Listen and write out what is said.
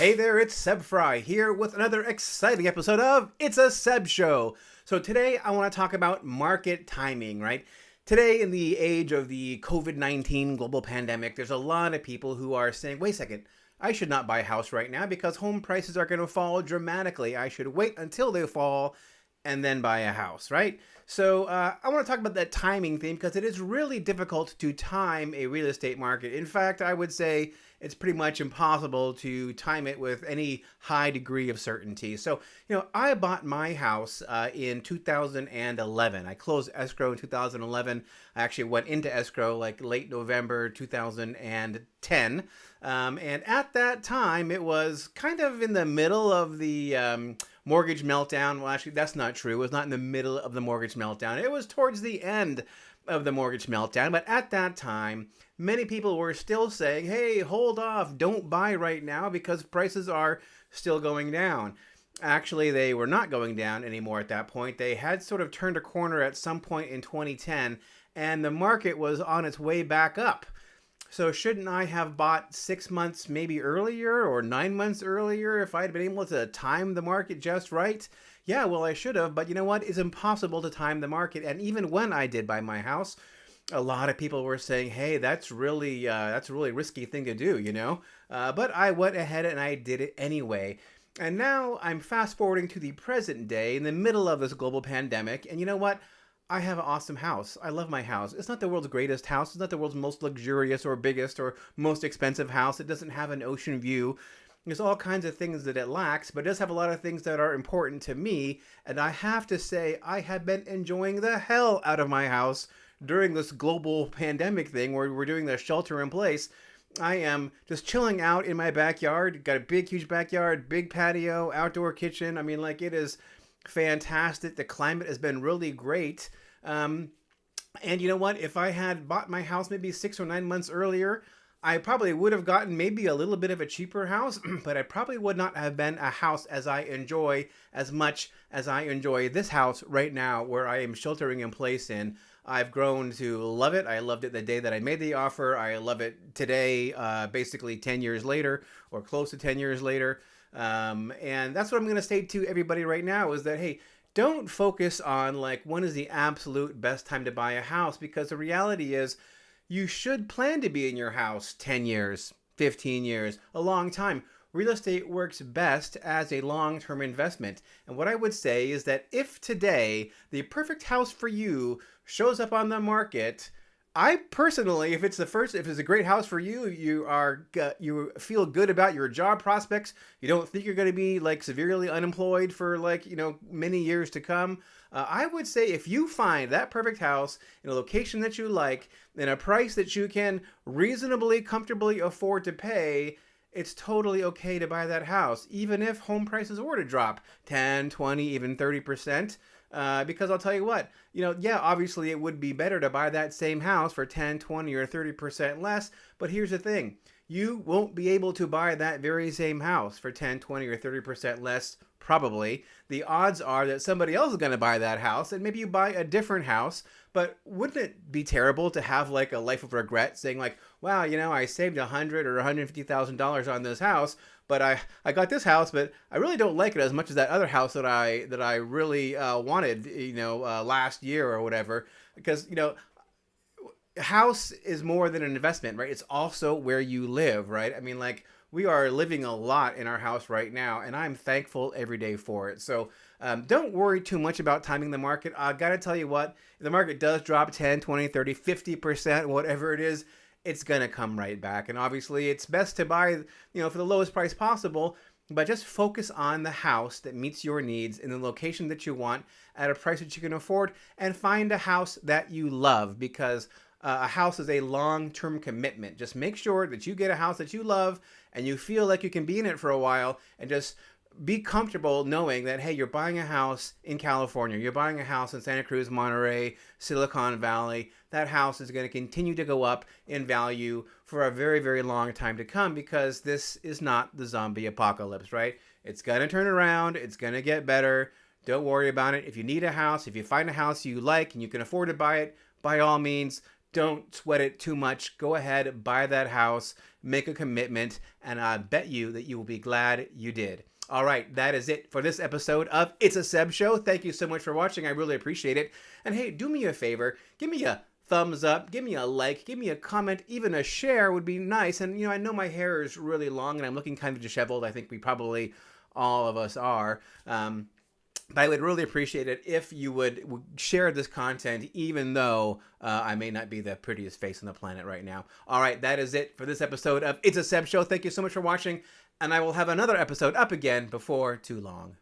Hey there, it's Seb Fry here with another exciting episode of It's a Seb Show. So today I want to talk about market timing, right? Today, in the age of the COVID-19 global pandemic, there's a lot of people who are saying, wait a second, I should not buy a house right now because home prices are going to fall dramatically. I should wait until they fall and then buy a house, right? So I want to talk about that timing theme because it is really difficult to time a real estate market. In fact, I would say it's pretty much impossible to time it with any high degree of certainty. So, I bought my house in 2011. I closed escrow in 2011. I actually went into escrow like late November 2010. And at that time, it was kind of in the middle of the mortgage meltdown. Well, actually, that's not true. It was not in the middle of the mortgage meltdown. It was towards the end of the mortgage meltdown. But at that time, many people were still saying, hey, hold off, don't buy right now because prices are still going down. Actually, they were not going down anymore at that point. They had sort of turned a corner at some point in 2010, and the market was on its way back up. So shouldn't I have bought 6 months maybe earlier or 9 months earlier if I'd been able to time the market just right? Yeah, well, I should have, but you know what? It's impossible to time the market. And even when I did buy my house, a lot of people were saying, hey, that's really a risky thing to do, But I went ahead and I did it anyway. And now I'm fast forwarding to the present day in the middle of this global pandemic. And you know what? I have an awesome house. I love my house. It's not the world's greatest house. It's not the world's most luxurious or biggest or most expensive house. It doesn't have an ocean view. There's all kinds of things that it lacks, but it does have a lot of things that are important to me. And I have to say, I have been enjoying the hell out of my house during this global pandemic thing where we're doing the shelter in place. I am just chilling out in my backyard. Got a big, huge backyard, big patio, outdoor kitchen. I mean, it is fantastic. The climate has been really great. And you know what? If I had bought my house maybe 6 or 9 months earlier, I probably would have gotten maybe a little bit of a cheaper house, but I probably would not have been a house as I enjoy as much as I enjoy this house right now where I am sheltering in place in. I've grown to love it. I loved it the day that I made the offer. I love it today, basically 10 years later or close to 10 years later. And that's what I'm going to say to everybody right now is that, hey, don't focus on when is the absolute best time to buy a house, because the reality is you should plan to be in your house 10 years, 15 years, a long time. Real estate works best as a long-term investment. And what I would say is that if today the perfect house for you shows up on the market, I personally, if it's a great house for you, you feel good about your job prospects. You don't think you're going to be severely unemployed for many years to come. I would say if you find that perfect house in a location that you like, in a price that you can reasonably, comfortably afford to pay, it's totally okay to buy that house, even if home prices were to drop 10, 20, even 30%. Because I'll tell you what, obviously it would be better to buy that same house for 10, 20, or 30% less. But here's the thing. You won't be able to buy that very same house for 10, 20, or 30% less, probably. The odds are that somebody else is going to buy that house, and maybe you buy a different house. But wouldn't it be terrible to have a life of regret, saying wow, I saved $100,000 or $150,000 on this house, but I got this house, but I really don't like it as much as that other house that I really wanted, last year or whatever. Because house is more than an investment, right? It's also where you live, right? I mean, we are living a lot in our house right now, and I'm thankful every day for it. So don't worry too much about timing the market. I got to tell you what, if the market does drop 10, 20, 30, 50%, whatever it is, it's going to come right back. And obviously, it's best to buy, for the lowest price possible, but just focus on the house that meets your needs in the location that you want at a price that you can afford, and find a house that you love, because a house is a long-term commitment. Just make sure that you get a house that you love and you feel like you can be in it for a while, and just be comfortable knowing that, hey, you're buying a house in California, you're buying a house in Santa Cruz, Monterey, Silicon Valley. That house is going to continue to go up in value for a very, very long time to come, because this is not the zombie apocalypse, right? It's going to turn around. It's going to get better. Don't worry about it. If you need a house, if you find a house you like and you can afford to buy it, by all means, don't sweat it too much. Go ahead, buy that house, make a commitment, and I bet you that you will be glad you did. All right, that is it for this episode of It's a Seb Show. Thank you so much for watching. I really appreciate it. And hey, do me a favor. Give me a thumbs up, give me a like, give me a comment, even a share would be nice. And, I know my hair is really long and I'm looking kind of disheveled. I think we probably, all of us are. But I would really appreciate it if you would share this content, even though I may not be the prettiest face on the planet right now. All right, that is it for this episode of It's a Seb Show. Thank you so much for watching, and I will have another episode up again before too long.